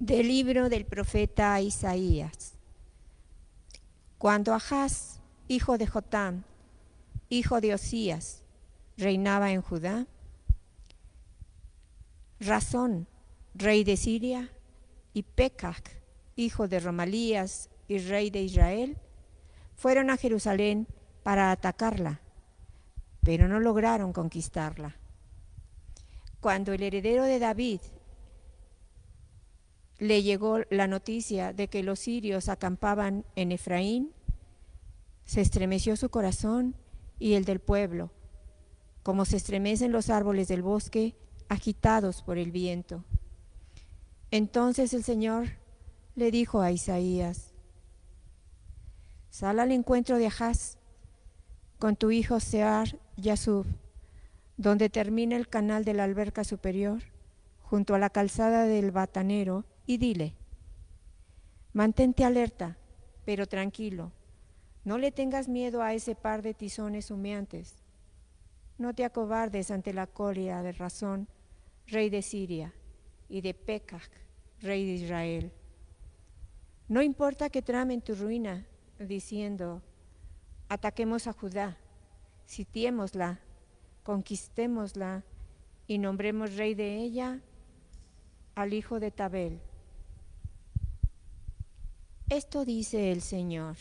Del libro del profeta Isaías. Cuando Ahaz, hijo de Jotam, hijo de Osías, reinaba en Judá, Razón, rey de Siria, y Pecac, hijo de Romalías y rey de Israel, fueron a Jerusalén para atacarla, pero no lograron conquistarla. Cuando el heredero de David le llegó la noticia de que los sirios acampaban en Efraín, se estremeció su corazón y el del pueblo, como se estremecen los árboles del bosque agitados por el viento. Entonces el Señor le dijo a Isaías: sal al encuentro de Ahaz con tu hijo Sear Yasub, donde termina el canal de la alberca superior, junto a la calzada del Batanero, y dile: mantente alerta, pero tranquilo, no le tengas miedo a ese par de tizones humeantes, no te acobardes ante la cólera de Razón, rey de Siria, y de Pecac, rey de Israel. No importa que tramen tu ruina, diciendo: ataquemos a Judá, sitiémosla, conquistémosla y nombremos rey de ella al hijo de Tabel. Esto dice el Señor: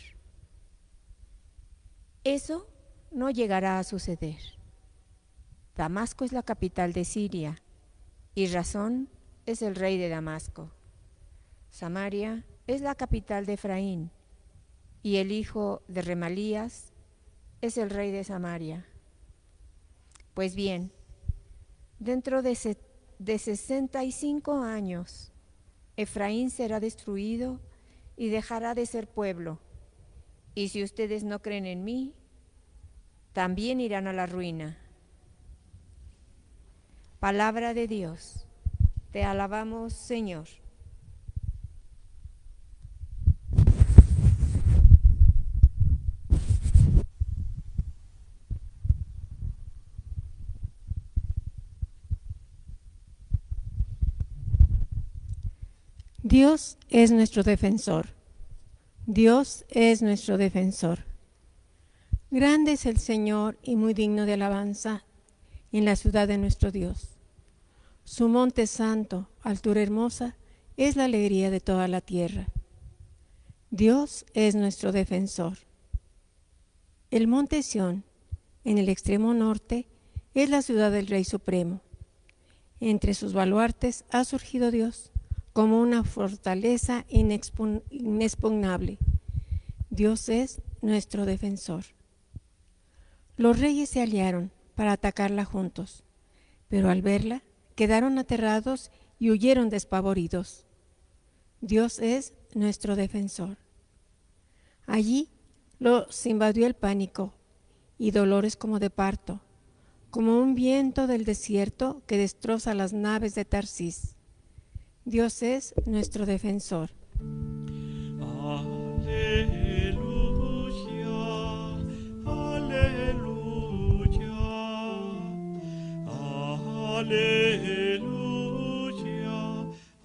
eso no llegará a suceder. Damasco es la capital de Siria, y Razón es el rey de Damasco. Samaria es la capital de Efraín, y el hijo de Remalías es el rey de Samaria. Pues bien, dentro de 65 años, Efraín será destruido y dejará de ser pueblo. Y si ustedes no creen en mí, también irán a la ruina. Palabra de Dios. Te alabamos, Señor. Dios es nuestro defensor. Dios es nuestro defensor. Grande es el Señor y muy digno de alabanza en la ciudad de nuestro Dios. Su monte santo, altura hermosa, es la alegría de toda la tierra. Dios es nuestro defensor. El monte Sión, en el extremo norte, es la ciudad del Rey Supremo. Entre sus baluartes ha surgido Dios como una fortaleza inexpugnable. Dios es nuestro defensor. Los reyes se aliaron para atacarla juntos, pero al verla quedaron aterrados y huyeron despavoridos. Dios es nuestro defensor. Allí los invadió el pánico y dolores como de parto, como un viento del desierto que destroza las naves de Tarsís. Dios es nuestro defensor. Aleluya, aleluya,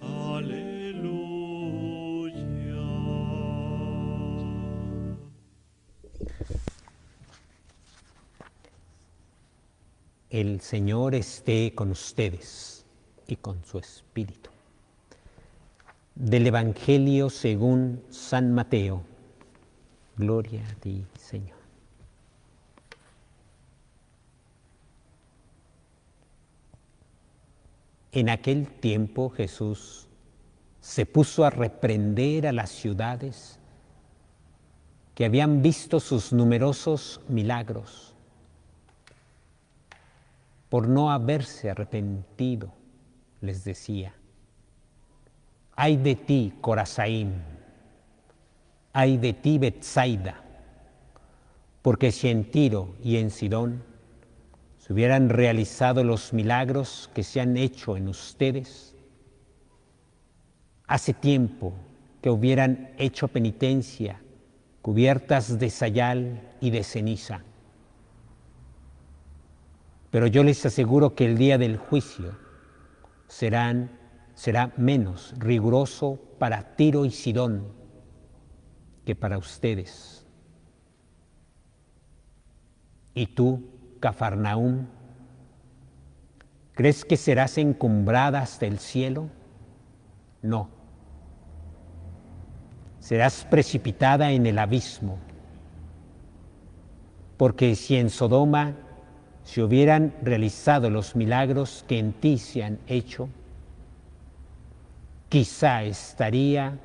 aleluya, aleluya. El Señor esté con ustedes y con su espíritu. Del Evangelio según San Mateo. Gloria a ti, Señor. En aquel tiempo Jesús se puso a reprender a las ciudades que habían visto sus numerosos milagros por no haberse arrepentido. Les decía: ay de ti, Corazaín, ay de ti, Betsaida, porque si en Tiro y en Sidón se hubieran realizado los milagros que se han hecho en ustedes, hace tiempo que hubieran hecho penitencia, cubiertas de sayal y de ceniza. Pero yo les aseguro que el día del juicio serán será menos riguroso para Tiro y Sidón que para ustedes. ¿Y tú, Cafarnaúm, crees que serás encumbrada hasta el cielo? No. Serás precipitada en el abismo. Porque si en Sodoma se hubieran realizado los milagros que en ti se han hecho, quizá estaría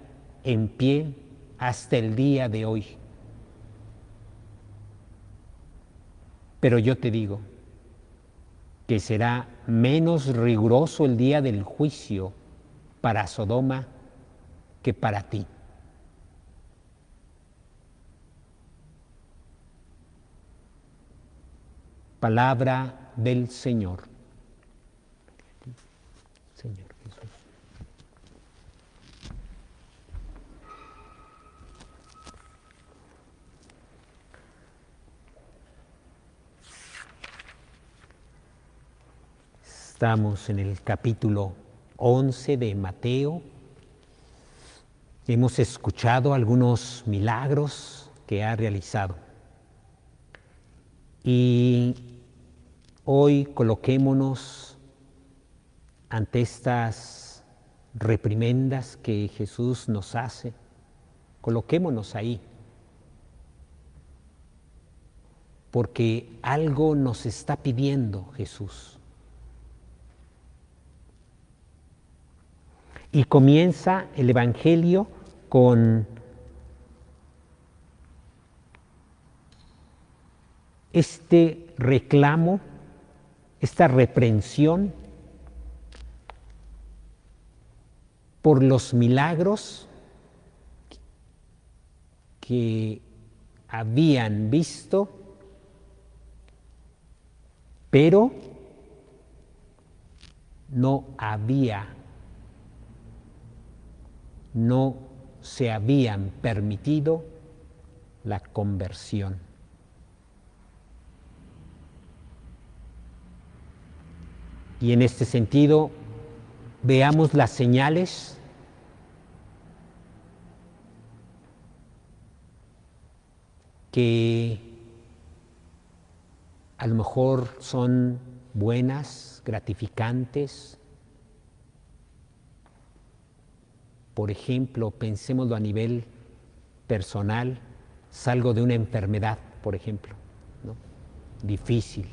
en pie hasta el día de hoy. Pero yo te digo que será menos riguroso el día del juicio para Sodoma que para ti. Palabra del Señor. Señor Jesús. Estamos en el capítulo 11 de Mateo. Hemos escuchado algunos milagros que ha realizado. Y hoy coloquémonos ante estas reprimendas que Jesús nos hace. Coloquémonos ahí. Porque algo nos está pidiendo Jesús. Y comienza el Evangelio con este reclamo, esta reprensión por los milagros que habían visto, pero no se habían permitido la conversión. Y en este sentido, veamos las señales que a lo mejor son buenas, gratificantes. Por ejemplo, pensémoslo a nivel personal, salgo de una enfermedad, por ejemplo, ¿no? Difícil.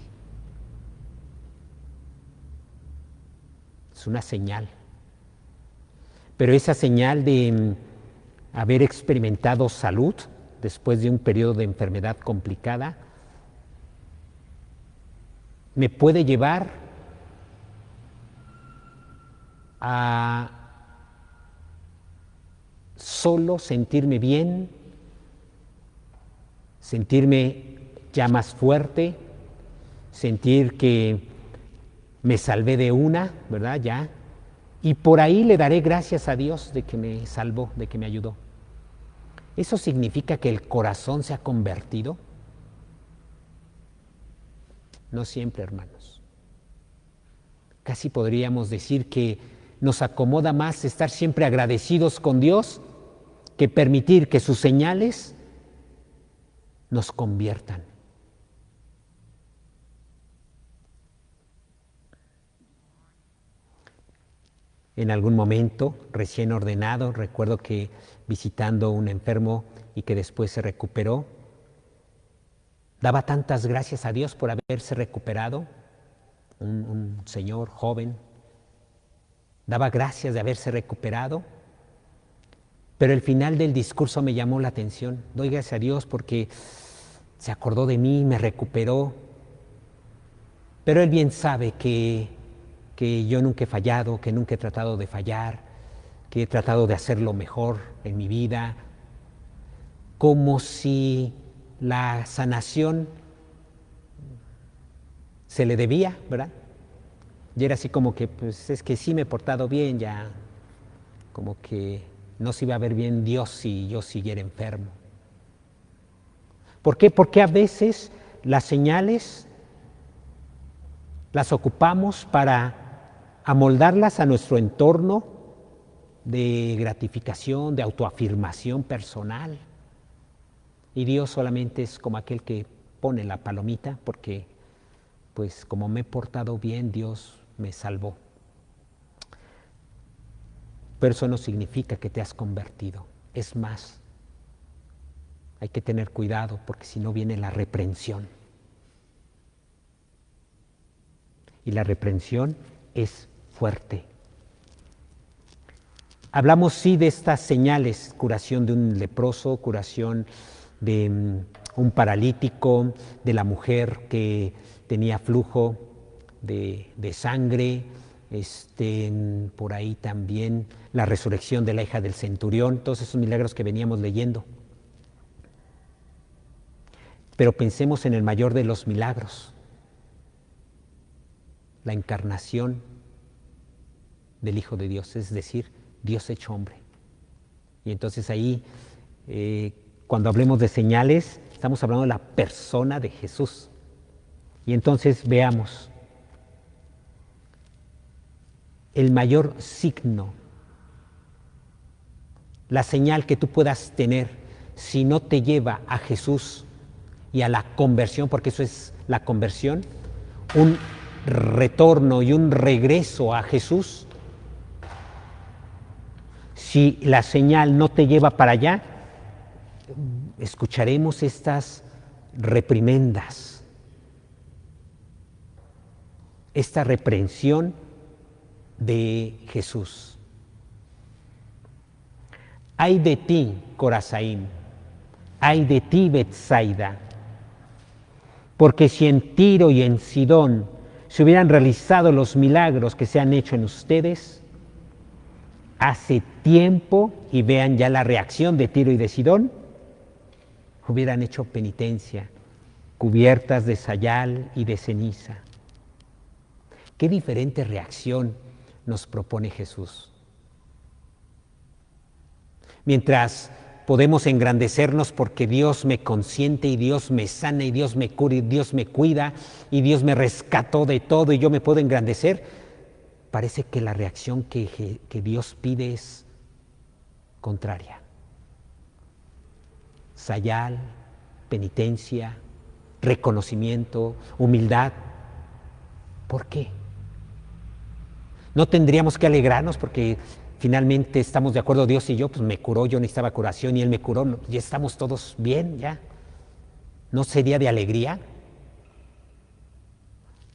Es una señal. Pero esa señal de haber experimentado salud después de un periodo de enfermedad complicada me puede llevar a solo sentirme bien, sentirme ya más fuerte, sentir que me salvé de una, ¿verdad? Ya. Y por ahí le daré gracias a Dios de que me salvó, de que me ayudó. ¿Eso significa que el corazón se ha convertido? No siempre, hermanos. Casi podríamos decir que nos acomoda más estar siempre agradecidos con Dios que permitir que sus señales nos conviertan. En algún momento, recién ordenado, recuerdo que visitando a un enfermo y que después se recuperó, daba tantas gracias a Dios por haberse recuperado, un señor joven, daba gracias de haberse recuperado, pero el final del discurso me llamó la atención. Doy gracias a Dios porque se acordó de mí, me recuperó, pero Él bien sabe que yo nunca he fallado, que nunca he tratado de fallar, que he tratado de hacerlo mejor en mi vida, como si la sanación se le debía, ¿verdad? Y era así como que, pues es que sí me he portado bien, ya como que no se iba a ver bien Dios si yo siguiera enfermo. ¿Por qué? Porque a veces las señales las ocupamos para amoldarlas a nuestro entorno de gratificación, de autoafirmación personal. Y Dios solamente es como aquel que pone la palomita porque, pues, como me he portado bien, Dios me salvó. Pero eso no significa que te has convertido. Es más, hay que tener cuidado porque si no viene la reprensión. Y la reprensión es fuerte. Hablamos sí de estas señales, curación de un leproso, curación de un paralítico, de la mujer que tenía flujo de sangre, por ahí también la resurrección de la hija del centurión, todos esos milagros que veníamos leyendo. Pero pensemos en el mayor de los milagros, la encarnación del Hijo de Dios, es decir, Dios hecho hombre. Y entonces ahí, cuando hablemos de señales, estamos hablando de la persona de Jesús. Y entonces veamos, el mayor signo, la señal que tú puedas tener, si no te lleva a Jesús y a la conversión, porque eso es la conversión, un retorno y un regreso a Jesús. Si la señal no te lleva para allá, escucharemos estas reprimendas, esta reprensión de Jesús. Ay de ti, Corazaín, ay de ti, Betsaida, porque si en Tiro y en Sidón se hubieran realizado los milagros que se han hecho en ustedes, hace tiempo, y vean ya la reacción de Tiro y de Sidón, hubieran hecho penitencia, cubiertas de sayal y de ceniza. Qué diferente reacción nos propone Jesús. Mientras podemos engrandecernos porque Dios me consiente y Dios me sana y Dios me cura y Dios me cuida y Dios me rescató de todo y yo me puedo engrandecer, parece que la reacción que Dios pide es contraria. Sayal, penitencia, reconocimiento, humildad. ¿Por qué? No tendríamos que alegrarnos porque finalmente estamos de acuerdo Dios y yo, pues me curó, yo necesitaba curación y Él me curó, ya estamos todos bien, ya. ¿No sería de alegría?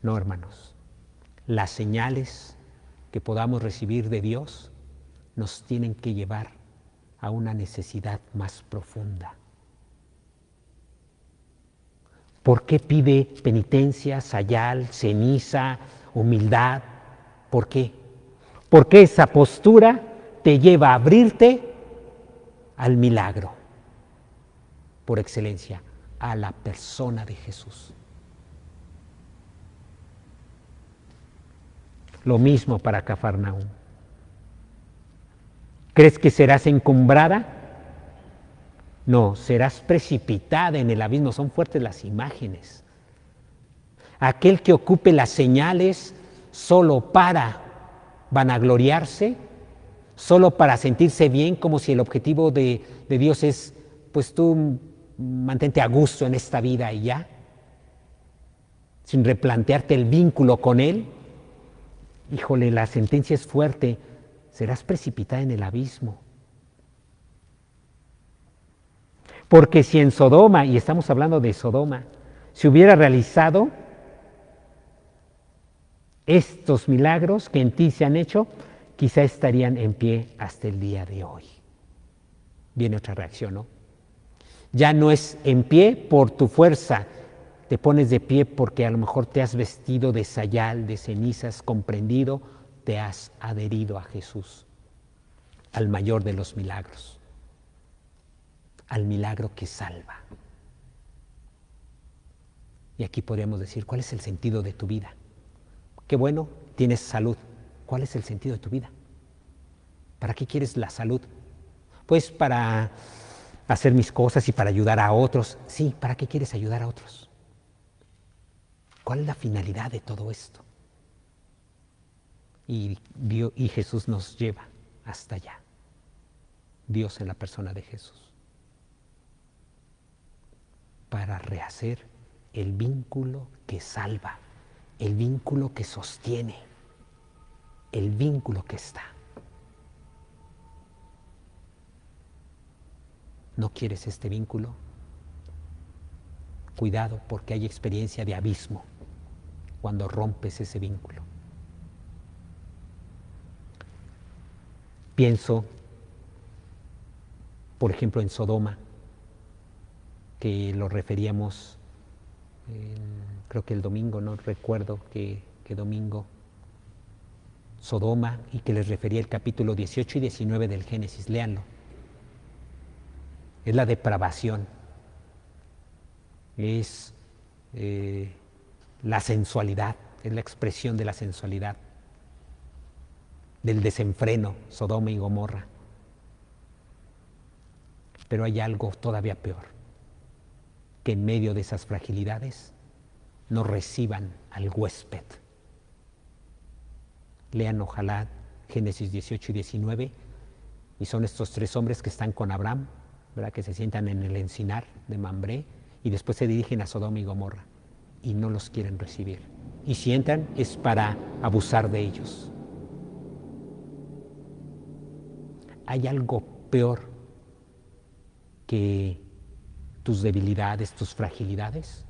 No, hermanos. Las señales que podamos recibir de Dios nos tienen que llevar a una necesidad más profunda. ¿Por qué pide penitencia, sayal, ceniza, humildad? ¿Por qué? Porque esa postura te lleva a abrirte al milagro, por excelencia, a la persona de Jesús. Lo mismo para Cafarnaúm. ¿Crees que serás encumbrada? No, serás precipitada en el abismo. Son fuertes las imágenes. Aquel que ocupe las señales solo para vanagloriarse, solo para sentirse bien, como si el objetivo de Dios es, pues tú mantente a gusto en esta vida y ya, sin replantearte el vínculo con Él. Híjole, la sentencia es fuerte, serás precipitada en el abismo. Porque si en Sodoma, y estamos hablando de Sodoma, se hubiera realizado estos milagros que en ti se han hecho, quizá estarían en pie hasta el día de hoy. Viene otra reacción, ¿no? Ya no es en pie por tu fuerza, te pones de pie porque a lo mejor te has vestido de sayal, de cenizas, comprendido, te has adherido a Jesús, al mayor de los milagros, al milagro que salva. Y aquí podríamos decir, ¿cuál es el sentido de tu vida? Qué bueno, tienes salud. ¿Cuál es el sentido de tu vida? ¿Para qué quieres la salud? Pues para hacer mis cosas y para ayudar a otros. Sí, ¿para qué quieres ayudar a otros? ¿Cuál es la finalidad de todo esto? y Jesús nos lleva hasta allá. Dios en la persona de Jesús. Para rehacer el vínculo que salva, el vínculo que sostiene, el vínculo que está. ¿No quieres este vínculo? Cuidado, porque hay experiencia de abismo cuando rompes ese vínculo. Pienso, por ejemplo, en Sodoma, que lo referíamos, creo que el domingo, no recuerdo qué domingo, Sodoma, y que les refería el capítulo 18 y 19 del Génesis, léanlo. Es la depravación, es la sensualidad, es la expresión de la sensualidad, del desenfreno, Sodoma y Gomorra. Pero hay algo todavía peor, que en medio de esas fragilidades no reciban al huésped. Lean ojalá Génesis 18 y 19, y son estos tres hombres que están con Abraham, ¿verdad? Que se sientan en el encinar de Mambré y después se dirigen a Sodoma y Gomorra y no los quieren recibir. Y si entran es para abusar de ellos. Hay algo peor que tus debilidades, tus fragilidades.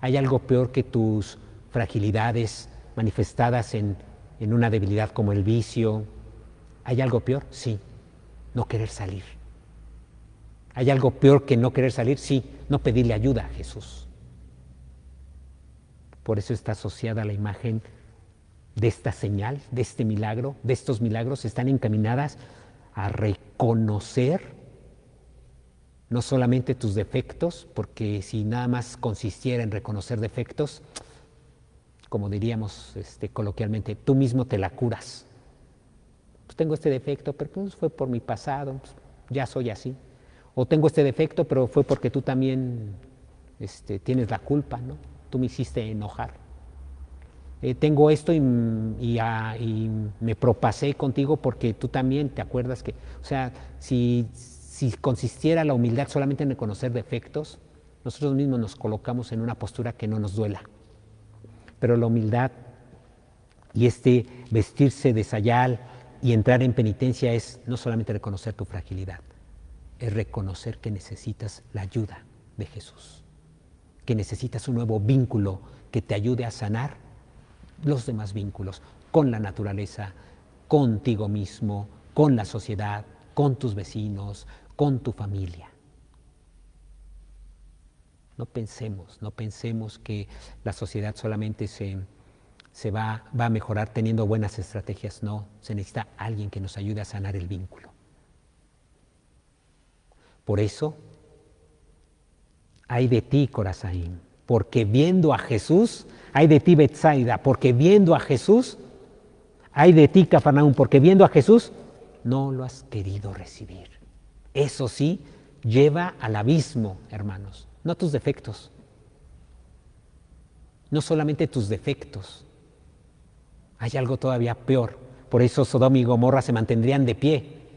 Hay algo peor que tus fragilidades manifestadas en una debilidad como el vicio. ¿Hay algo peor? Sí, no querer salir. ¿Hay algo peor que no querer salir? Sí, no pedirle ayuda a Jesús. Por eso está asociada la imagen de esta señal, de este milagro, de estos milagros, están encaminadas a reconocer no solamente tus defectos, porque si nada más consistiera en reconocer defectos, como diríamos coloquialmente, tú mismo te la curas. Pues tengo este defecto, pero pues fue por mi pasado, pues ya soy así. O tengo este defecto, pero fue porque tú también tienes la culpa, ¿no? Tú me hiciste enojar. Tengo esto y me propasé contigo porque tú también te acuerdas que, o sea, si consistiera la humildad solamente en reconocer defectos, nosotros mismos nos colocamos en una postura que no nos duela. Pero la humildad y vestirse de sayal y entrar en penitencia es no solamente reconocer tu fragilidad, es reconocer que necesitas la ayuda de Jesús, que necesitas un nuevo vínculo que te ayude a sanar los demás vínculos con la naturaleza, contigo mismo, con la sociedad, con tus vecinos, con tu familia. No pensemos que la sociedad solamente se va a mejorar teniendo buenas estrategias. No, se necesita alguien que nos ayude a sanar el vínculo. Por eso, ay de ti, Corazaín, porque viendo a Jesús, ay de ti, Betsaida, porque viendo a Jesús, ay de ti, Cafarnaúm, porque viendo a Jesús, no lo has querido recibir. Eso sí, lleva al abismo, hermanos, no tus defectos, no solamente tus defectos, hay algo todavía peor. Por eso Sodoma y Gomorra se mantendrían de pie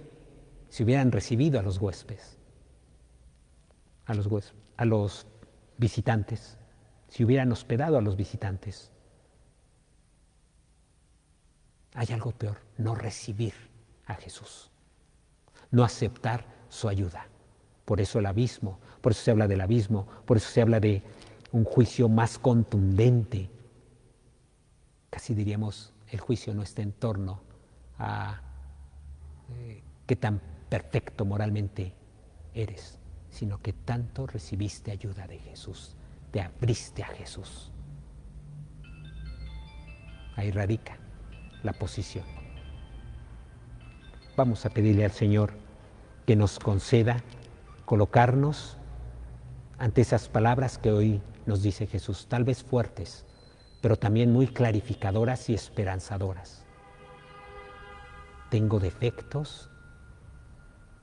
si hubieran recibido a los huéspedes. A los visitantes, si hubieran hospedado a los visitantes. Hay algo peor, no recibir a Jesús, no aceptar su ayuda. Por eso el abismo, por eso se habla del abismo, por eso se habla de un juicio más contundente. Casi diríamos, el juicio no está en torno a qué tan perfecto moralmente eres, sino que tanto recibiste ayuda de Jesús, te abriste a Jesús. Ahí radica la posición. Vamos a pedirle al Señor que nos conceda colocarnos ante esas palabras que hoy nos dice Jesús, tal vez fuertes, pero también muy clarificadoras y esperanzadoras. Tengo defectos.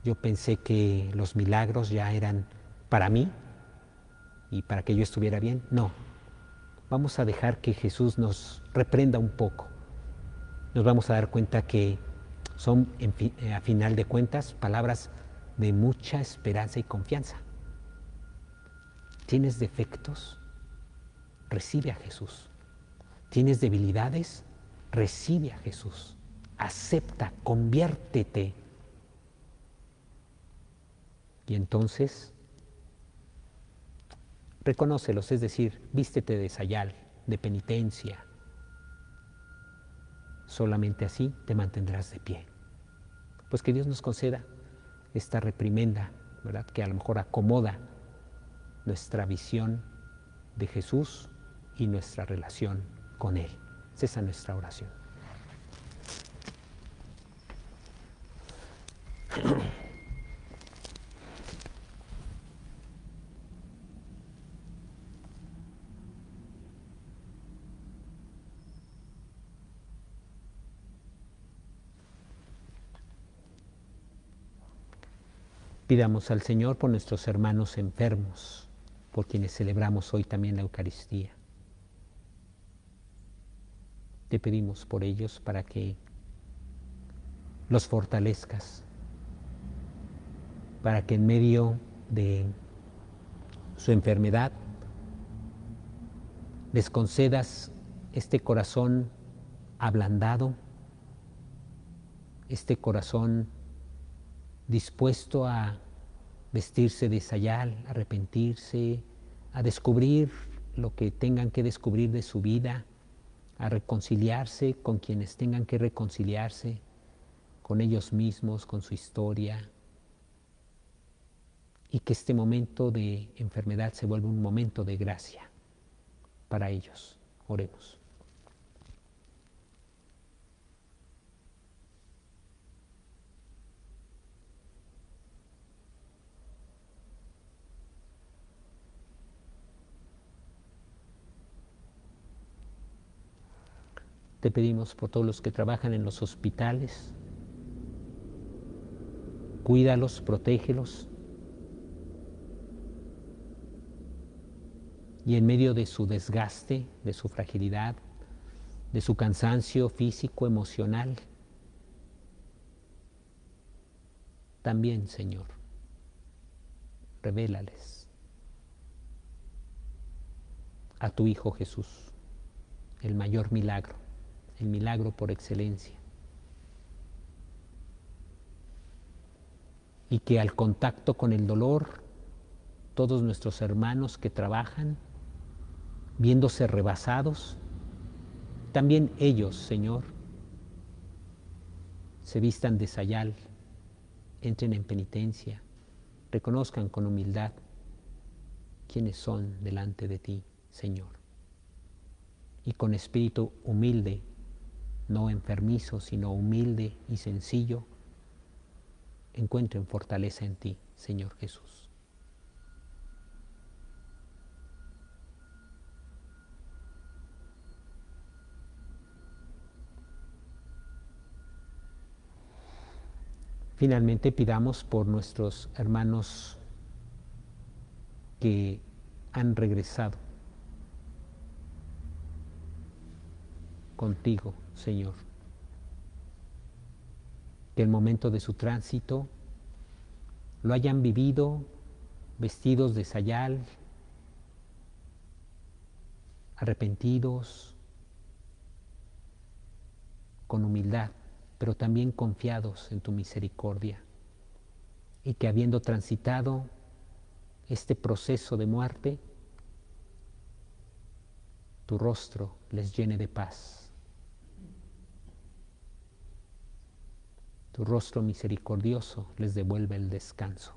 Yo pensé que los milagros ya eran para mí y para que yo estuviera bien. No, vamos a dejar que Jesús nos reprenda un poco nos vamos a dar cuenta que son, a final de cuentas, palabras de mucha esperanza y confianza. ¿Tienes defectos? Recibe a Jesús. ¿Tienes debilidades? Recibe a Jesús. Acepta, conviértete. Y entonces, reconócelos, es decir, vístete de sayal, de penitencia. Solamente así te mantendrás de pie. Pues que Dios nos conceda esta reprimenda, ¿verdad?, que a lo mejor acomoda nuestra visión de Jesús y nuestra relación con Él. Esa es nuestra oración. Pidamos al Señor por nuestros hermanos enfermos, por quienes celebramos hoy también la Eucaristía. Te pedimos por ellos para que los fortalezcas, para que en medio de su enfermedad les concedas este corazón ablandado, este corazón dispuesto a vestirse de sayal, a arrepentirse, a descubrir lo que tengan que descubrir de su vida, a reconciliarse con quienes tengan que reconciliarse, con ellos mismos, con su historia, y que este momento de enfermedad se vuelva un momento de gracia para ellos. Oremos. Te pedimos por todos los que trabajan en los hospitales, cuídalos, protégelos, y en medio de su desgaste, de su fragilidad, de su cansancio físico, emocional, también, Señor, revélales a tu Hijo Jesús, el mayor milagro, el milagro por excelencia, y que al contacto con el dolor, todos nuestros hermanos que trabajan, viéndose rebasados, también ellos, Señor, se vistan de sayal, entren en penitencia, reconozcan con humildad quiénes son delante de ti, Señor, y con espíritu humilde, no enfermizo, sino humilde y sencillo, encuentren fortaleza en ti, Señor Jesús. Finalmente pidamos por nuestros hermanos que han regresado contigo, Señor, que el momento de su tránsito lo hayan vivido vestidos de sayal, arrepentidos, con humildad, pero también confiados en tu misericordia, y que habiendo transitado este proceso de muerte, tu rostro les llene de paz. Tu rostro misericordioso les devuelve el descanso.